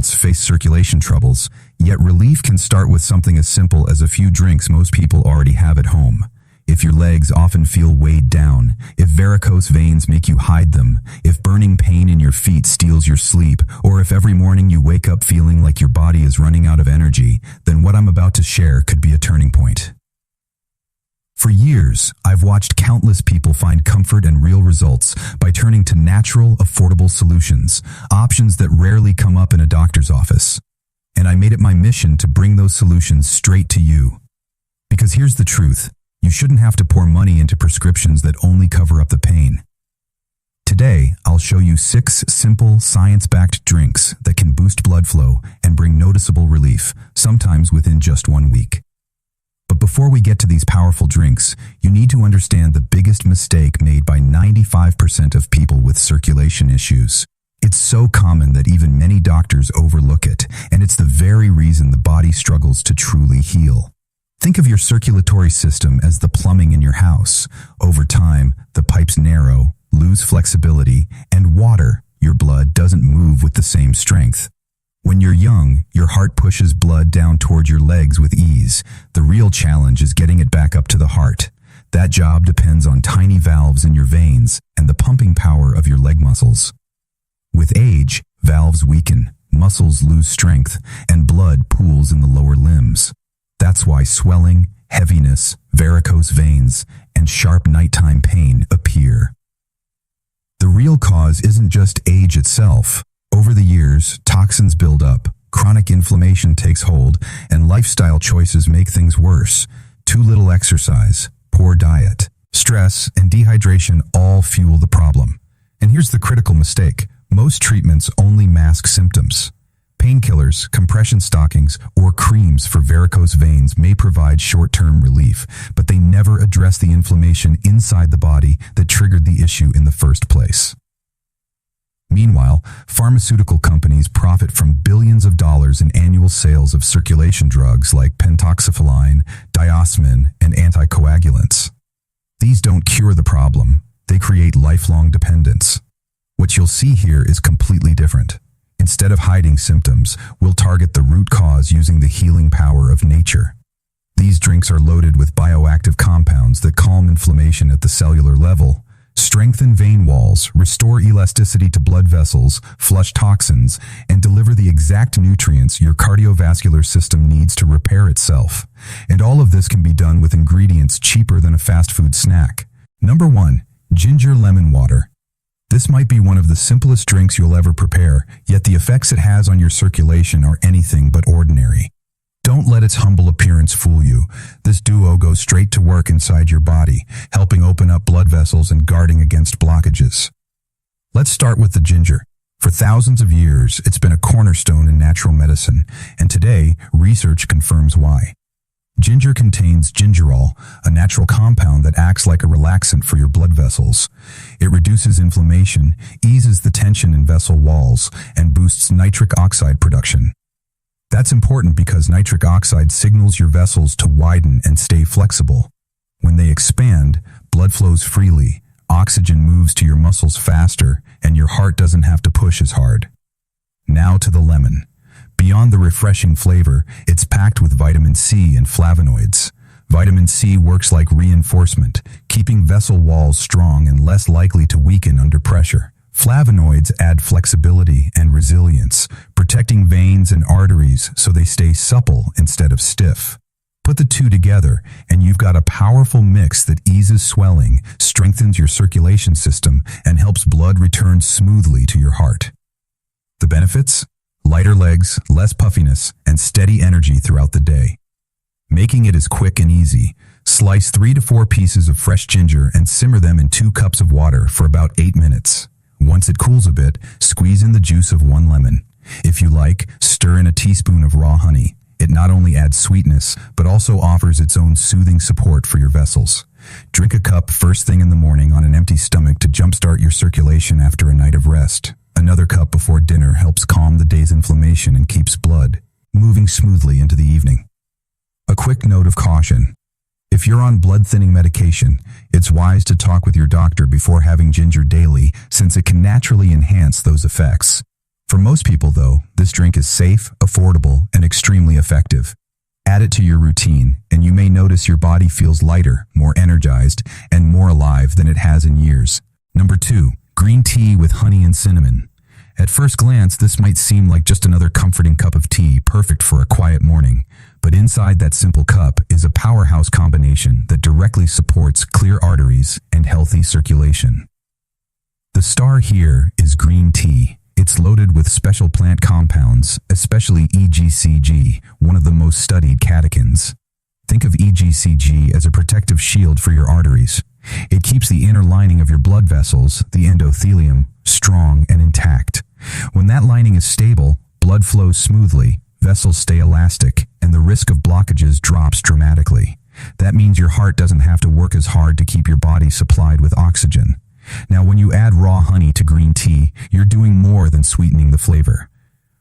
adults face circulation troubles, yet relief can start with something as simple as a few drinks most people already have at home. If your legs often feel weighed down, if varicose veins make you hide them, if burning pain in your feet steals your sleep, or if every morning you wake up feeling like your body is running out of energy, then what I'm about to share could be a turning point. For years, I've watched countless people find comfort and real results by turning to natural, affordable solutions, options that rarely come up in a doctor's office. And I made it my mission to bring those solutions straight to you. Because here's the truth. You shouldn't have to pour money into prescriptions that only cover up the pain. Today, I'll show you 6 simple, science-backed drinks that can boost blood flow and bring noticeable relief, sometimes within just 1 week. But before we get to these powerful drinks, you need to understand the biggest mistake made by 95% of people with circulation issues. It's so common that even many doctors overlook it, and it's the very reason the body struggles to truly heal. Think of your circulatory system as the plumbing in your house. Over time, the pipes narrow, lose flexibility, and water, your blood, doesn't move with the same strength. When you're young, your heart pushes blood down toward your legs with ease. The real challenge is getting it back up to the heart. That job depends on tiny valves in your veins and the pumping power of your leg muscles. With age, valves weaken, muscles lose strength, and blood pools in the lower limbs. That's why swelling, heaviness, varicose veins, and sharp nighttime pain appear. The real cause isn't just age itself. Over the years, toxins build up, chronic inflammation takes hold, and lifestyle choices make things worse. Too little exercise, poor diet, stress, and dehydration all fuel the problem. And here's the critical mistake. Most treatments only mask symptoms. Painkillers, compression stockings, or creams for varicose veins may provide short-term relief, but they never address the inflammation inside the body that triggered the issue in the first place. Meanwhile, pharmaceutical companies profit from billions of dollars in annual sales of circulation drugs like pentoxifylline, diosmin, and anticoagulants. These don't cure the problem, they create lifelong dependence. What you'll see here is completely different. Instead of hiding symptoms, we'll target the root cause using the healing power of nature. These drinks are loaded with bioactive compounds that calm inflammation at the cellular level, strengthen vein walls, restore elasticity to blood vessels, flush toxins, and deliver the exact nutrients your cardiovascular system needs to repair itself. And all of this can be done with ingredients cheaper than a fast food snack. Number 1. Ginger lemon water. This might be one of the simplest drinks you'll ever prepare, yet the effects it has on your circulation are anything but ordinary. Don't let its humble appearance fool you. This duo goes straight to work inside your body, helping open up blood vessels and guarding against blockages. Let's start with the ginger. For thousands of years, it's been a cornerstone in natural medicine, and today, research confirms why. Ginger contains gingerol, a natural compound that acts like a relaxant for your blood vessels. It reduces inflammation, eases the tension in vessel walls, and boosts nitric oxide production. That's important because nitric oxide signals your vessels to widen and stay flexible. When they expand, blood flows freely, oxygen moves to your muscles faster, and your heart doesn't have to push as hard. Now to the lemon. Beyond the refreshing flavor, it's packed with vitamin C and flavonoids. Vitamin C works like reinforcement, keeping vessel walls strong and less likely to weaken under pressure. Flavonoids add flexibility and resilience, protecting veins and arteries so they stay supple instead of stiff. Put the two together, and you've got a powerful mix that eases swelling, strengthens your circulation system, and helps blood return smoothly to your heart. The benefits? Lighter legs, less puffiness, and steady energy throughout the day. Making it is quick and easy. Slice 3 to 4 pieces of fresh ginger and simmer them in 2 cups of water for about 8 minutes. Once it cools a bit, squeeze in the juice of 1 lemon. If you like, stir in a teaspoon of raw honey. It not only adds sweetness, but also offers its own soothing support for your vessels. Drink a cup first thing in the morning on an empty stomach to jumpstart your circulation after a night of rest. Another cup before dinner helps calm the day's inflammation and keeps blood moving smoothly into the evening. A quick note of caution. If you're on blood-thinning medication, it's wise to talk with your doctor before having ginger daily, since it can naturally enhance those effects. For most people, though, this drink is safe, affordable, and extremely effective. Add it to your routine, and you may notice your body feels lighter, more energized, and more alive than it has in years. Number 2, green tea with honey and cinnamon. At first glance, this might seem like just another comforting cup of tea, perfect for a quiet morning. But inside that simple cup is a powerhouse combination that directly supports clear arteries and healthy circulation. The star here is green tea. It's loaded with special plant compounds, especially EGCG, one of the most studied catechins. Think of EGCG as a protective shield for your arteries. It keeps the inner lining of your blood vessels, the endothelium, strong and intact. When that lining is stable, blood flows smoothly, vessels stay elastic, and the risk of blockages drops dramatically. That means your heart doesn't have to work as hard to keep your body supplied with oxygen. Now, when you add raw honey to green tea, you're doing more than sweetening the flavor.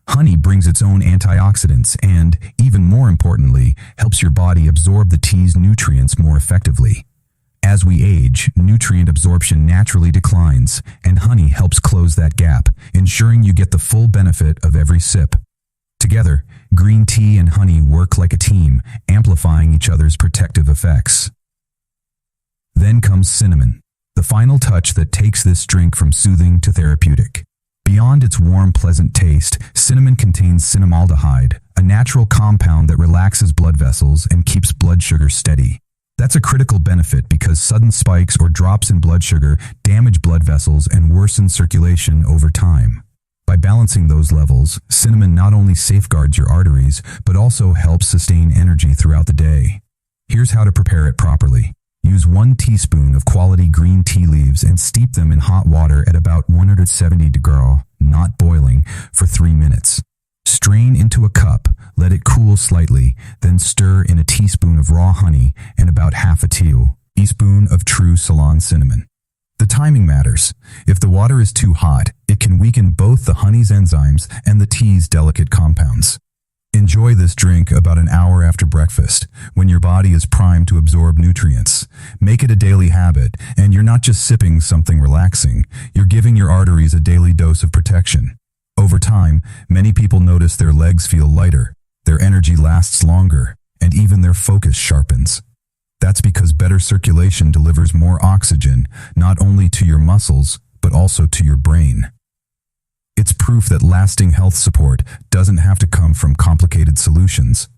Honey brings its own antioxidants and, even more importantly, helps your body absorb the tea's nutrients more effectively. As we age, nutrient absorption naturally declines, and honey helps close that gap, ensuring you get the full benefit of every sip. Together, green tea and honey work like a team, amplifying each other's protective effects. Then comes cinnamon, the final touch that takes this drink from soothing to therapeutic. Beyond its warm, pleasant taste, cinnamon contains cinnamaldehyde, a natural compound that relaxes blood vessels and keeps blood sugar steady. That's a critical benefit because sudden spikes or drops in blood sugar damage blood vessels and worsen circulation over time. By balancing those levels, cinnamon not only safeguards your arteries, but also helps sustain energy throughout the day. Here's how to prepare it properly. Use 1 teaspoon of quality green tea leaves and steep them in hot water at about 170 degrees, not boiling, for 3 minutes. Strain into a cup, let it cool slightly, then stir in a teaspoon of raw honey and about half a teaspoon of true Ceylon cinnamon. The timing matters. If the water is too hot, it can weaken both the honey's enzymes and the tea's delicate compounds. Enjoy this drink about an hour after breakfast, when your body is primed to absorb nutrients. Make it a daily habit, and you're not just sipping something relaxing, you're giving your arteries a daily dose of protection. Over time, many people notice their legs feel lighter, their energy lasts longer, and even their focus sharpens. That's because better circulation delivers more oxygen, not only to your muscles, but also to your brain. It's proof that lasting health support doesn't have to come from complicated solutions.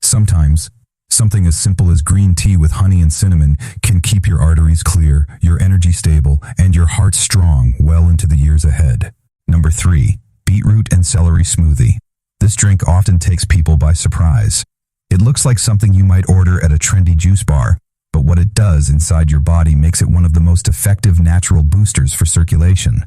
Sometimes, something as simple as green tea with honey and cinnamon can keep your arteries clear, your energy stable, and your heart strong well into the years ahead. Number 3, beetroot and celery smoothie. This drink often takes people by surprise. It looks like something you might order at a trendy juice bar, but what it does inside your body makes it one of the most effective natural boosters for circulation.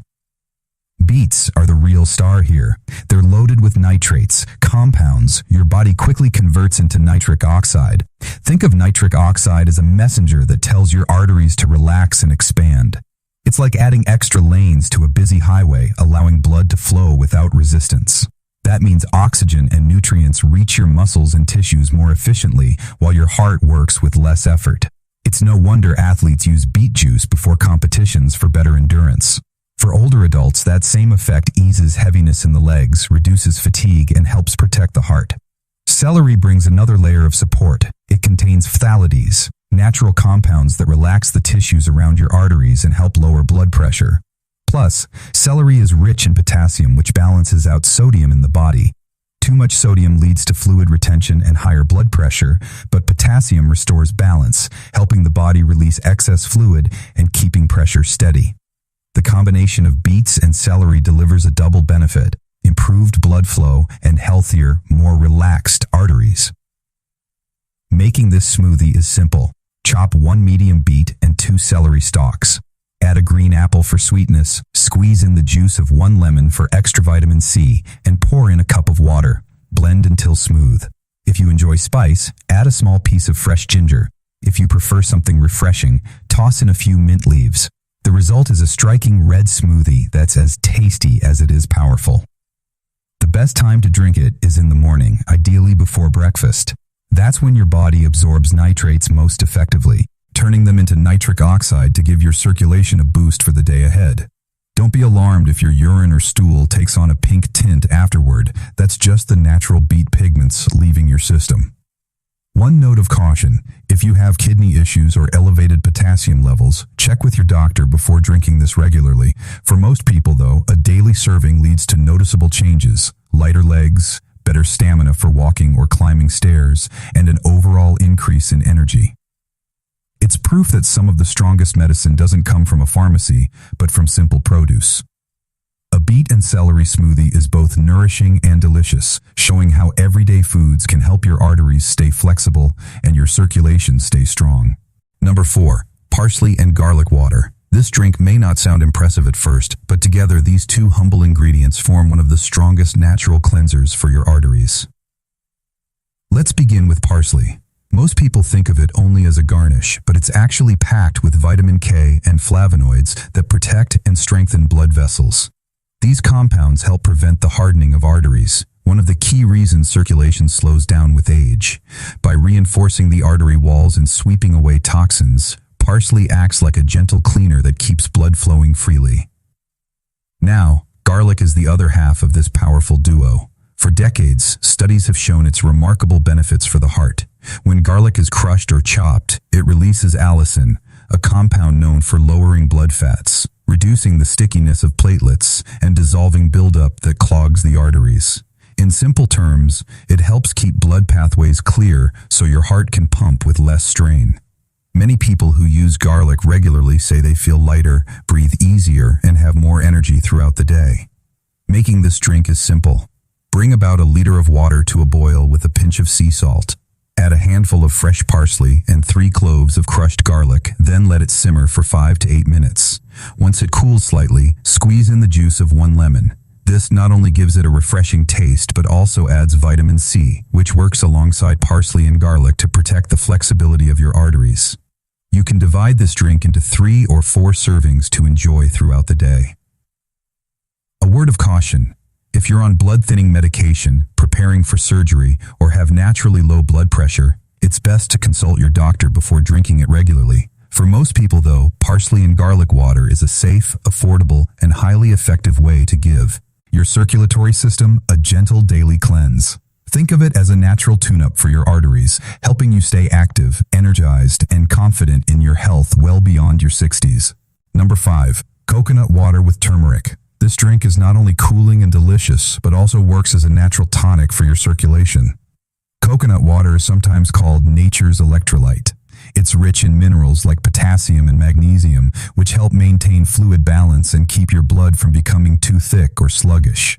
Beets are the real star here. They're loaded with nitrates, compounds your body quickly converts into nitric oxide. Think of nitric oxide as a messenger that tells your arteries to relax and expand. It's like adding extra lanes to a busy highway, allowing blood to flow without resistance. That means oxygen and nutrients reach your muscles and tissues more efficiently, while your heart works with less effort. It's no wonder athletes use beet juice before competitions for better endurance. For older adults, that same effect eases heaviness in the legs, reduces fatigue, and helps protect the heart. Celery brings another layer of support. It contains phthalate, natural compounds that relax the tissues around your arteries and help lower blood pressure. Plus, celery is rich in potassium, which balances out sodium in the body. Too much sodium leads to fluid retention and higher blood pressure, but potassium restores balance, helping the body release excess fluid and keeping pressure steady. The combination of beets and celery delivers a double benefit: improved blood flow and healthier, more relaxed arteries. Making this smoothie is simple. Chop 1 medium beet and 2 celery stalks. Add a green apple for sweetness, squeeze in the juice of 1 lemon for extra vitamin C, and pour in a cup of water. Blend until smooth. If you enjoy spice, add a small piece of fresh ginger. If you prefer something refreshing, toss in a few mint leaves. The result is a striking red smoothie that's as tasty as it is powerful. The best time to drink it is in the morning, ideally before breakfast. That's when your body absorbs nitrates most effectively, turning them into nitric oxide to give your circulation a boost for the day ahead. Don't be alarmed if your urine or stool takes on a pink tint afterward. That's just the natural beet pigments leaving your system. One note of caution: if you have kidney issues or elevated potassium levels, check with your doctor before drinking this regularly. For most people, though, a daily serving leads to noticeable changes: lighter legs, better stamina for walking or climbing stairs, and an overall increase in energy. It's proof that some of the strongest medicine doesn't come from a pharmacy, but from simple produce. A beet and celery smoothie is both nourishing and delicious, showing how everyday foods can help your arteries stay flexible and your circulation stay strong. Number 4. Parsley and garlic water. This drink may not sound impressive at first, but together these two humble ingredients form one of the strongest natural cleansers for your arteries. Let's begin with parsley. Most people think of it only as a garnish, but it's actually packed with vitamin K and flavonoids that protect and strengthen blood vessels. These compounds help prevent the hardening of arteries, one of the key reasons circulation slows down with age. By reinforcing the artery walls and sweeping away toxins, parsley acts like a gentle cleaner that keeps blood flowing freely. Now, garlic is the other half of this powerful duo. For decades, studies have shown its remarkable benefits for the heart. When garlic is crushed or chopped, it releases allicin, a compound known for lowering blood fats, reducing the stickiness of platelets, and dissolving buildup that clogs the arteries. In simple terms, it helps keep blood pathways clear so your heart can pump with less strain. Many people who use garlic regularly say they feel lighter, breathe easier, and have more energy throughout the day. Making this drink is simple. Bring about a liter of water to a boil with a pinch of sea salt. Add a handful of fresh parsley and 3 cloves of crushed garlic, then let it simmer for 5 to 8 minutes. Once it cools slightly, squeeze in the juice of 1 lemon. This not only gives it a refreshing taste, but also adds vitamin C, which works alongside parsley and garlic to protect the flexibility of your arteries. You can divide this drink into 3 or 4 servings to enjoy throughout the day. A word of caution: if you're on blood-thinning medication, preparing for surgery, or have naturally low blood pressure, it's best to consult your doctor before drinking it regularly. For most people, though, parsley and garlic water is a safe, affordable, and highly effective way to give your circulatory system a gentle daily cleanse. Think of it as a natural tune-up for your arteries, helping you stay active, energized, and confident in your health well beyond your 60s. Number 5. Coconut water with turmeric. This drink is not only cooling and delicious, but also works as a natural tonic for your circulation. Coconut water is sometimes called nature's electrolyte. It's rich in minerals like potassium and magnesium, which help maintain fluid balance and keep your blood from becoming too thick or sluggish.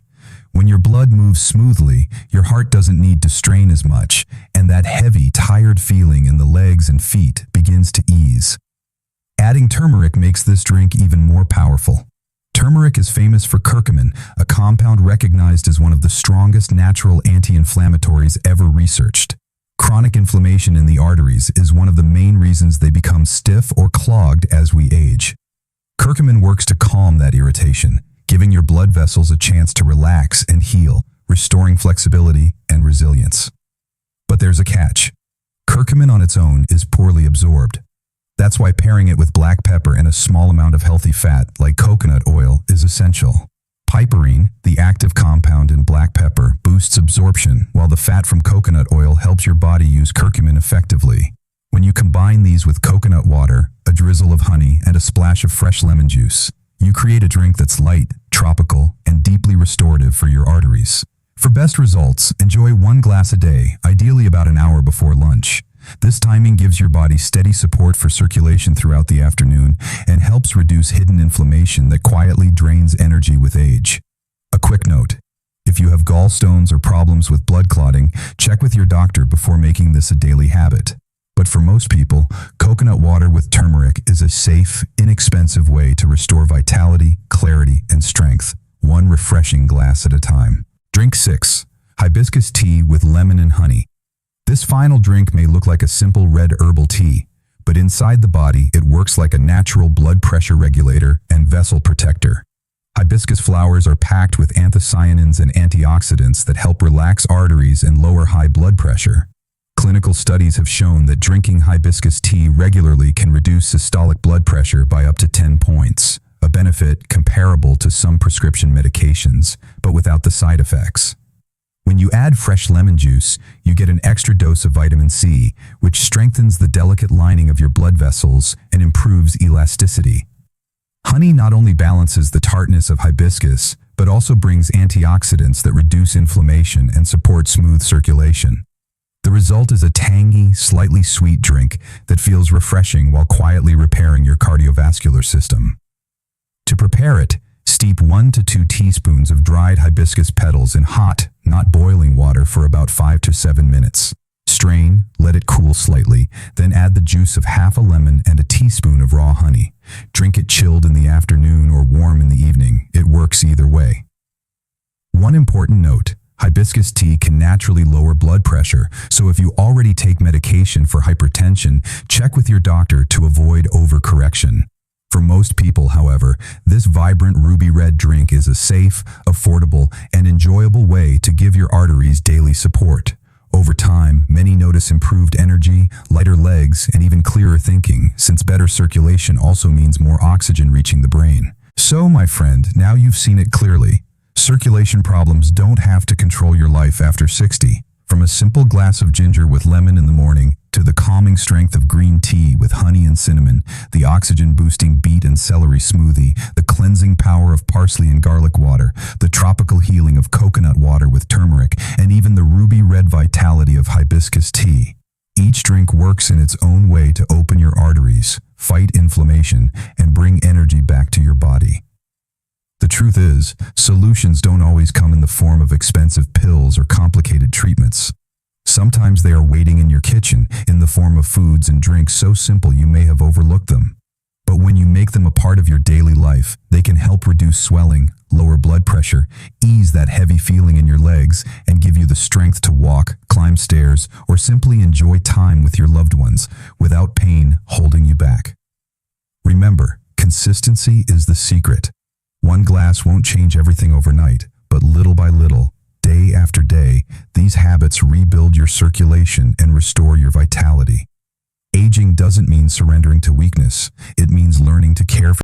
When your blood moves smoothly, your heart doesn't need to strain as much, and that heavy, tired feeling in the legs and feet begins to ease. Adding turmeric makes this drink even more powerful. Turmeric is famous for curcumin, a compound recognized as one of the strongest natural anti-inflammatories ever researched. Chronic inflammation in the arteries is one of the main reasons they become stiff or clogged as we age. Curcumin works to calm that irritation, giving your blood vessels a chance to relax and heal, restoring flexibility and resilience. But there's a catch. Curcumin on its own is poorly absorbed. That's why pairing it with black pepper and a small amount of healthy fat, like coconut oil, is essential. Piperine, the active compound in black pepper, boosts absorption, while the fat from coconut oil helps your body use curcumin effectively. When you combine these with coconut water, a drizzle of honey, and a splash of fresh lemon juice, you create a drink that's light, tropical, and deeply restorative for your arteries. For best results, enjoy 1 glass a day, ideally about an hour before lunch. This timing gives your body steady support for circulation throughout the afternoon and helps reduce hidden inflammation that quietly drains energy with age. A quick note: if you have gallstones or problems with blood clotting, check with your doctor before making this a daily habit. But for most people, coconut water with turmeric is a safe, inexpensive way to restore vitality, clarity, and strength, 1 refreshing glass at a time. Drink 6. Hibiscus tea with lemon and honey. This final drink may look like a simple red herbal tea, but inside the body it works like a natural blood pressure regulator and vessel protector. Hibiscus flowers are packed with anthocyanins and antioxidants that help relax arteries and lower high blood pressure. Clinical studies have shown that drinking hibiscus tea regularly can reduce systolic blood pressure by up to 10 points, a benefit comparable to some prescription medications, but without the side effects. When you add fresh lemon juice, you get an extra dose of vitamin C, which strengthens the delicate lining of your blood vessels and improves elasticity. Honey not only balances the tartness of hibiscus, but also brings antioxidants that reduce inflammation and support smooth circulation. The result is a tangy, slightly sweet drink that feels refreshing while quietly repairing your cardiovascular system. To prepare it, steep 1 to 2 teaspoons of dried hibiscus petals in hot, not boiling water for about 5 to 7 minutes. Strain, let it cool slightly, then add the juice of half a lemon and a teaspoon of raw honey. Drink it chilled in the afternoon or warm in the evening. It works either way. One important note: hibiscus tea can naturally lower blood pressure, so if you already take medication for hypertension, check with your doctor to avoid overcorrection. For most people, however, this vibrant ruby red drink is a safe, affordable, and enjoyable way to give your arteries daily support. Over time, many notice improved energy, lighter legs, and even clearer thinking, since better circulation also means more oxygen reaching the brain. So, my friend, now you've seen it clearly. Circulation problems don't have to control your life after 60. From a simple glass of ginger with lemon in the morning, to the calming strength of green tea with honey and cinnamon, the oxygen-boosting beet and celery smoothie, the cleansing power of parsley and garlic water, the tropical healing of coconut water with turmeric, and even the ruby red vitality of hibiscus tea. Each drink works in its own way to open your arteries, fight inflammation, and bring energy back to your body. The truth is, solutions don't always come in the form of expensive pills or complicated treatments. Sometimes they are waiting in your kitchen in the form of foods and drinks so simple you may have overlooked them. But when you make them a part of your daily life, they can help reduce swelling, lower blood pressure, ease that heavy feeling in your legs, and give you the strength to walk, climb stairs, or simply enjoy time with your loved ones without pain holding you back. Remember, consistency is the secret. One glass won't change everything overnight, but little by little, day after day, these habits rebuild your circulation and restore your vitality. Aging doesn't mean surrendering to weakness. It means learning to care for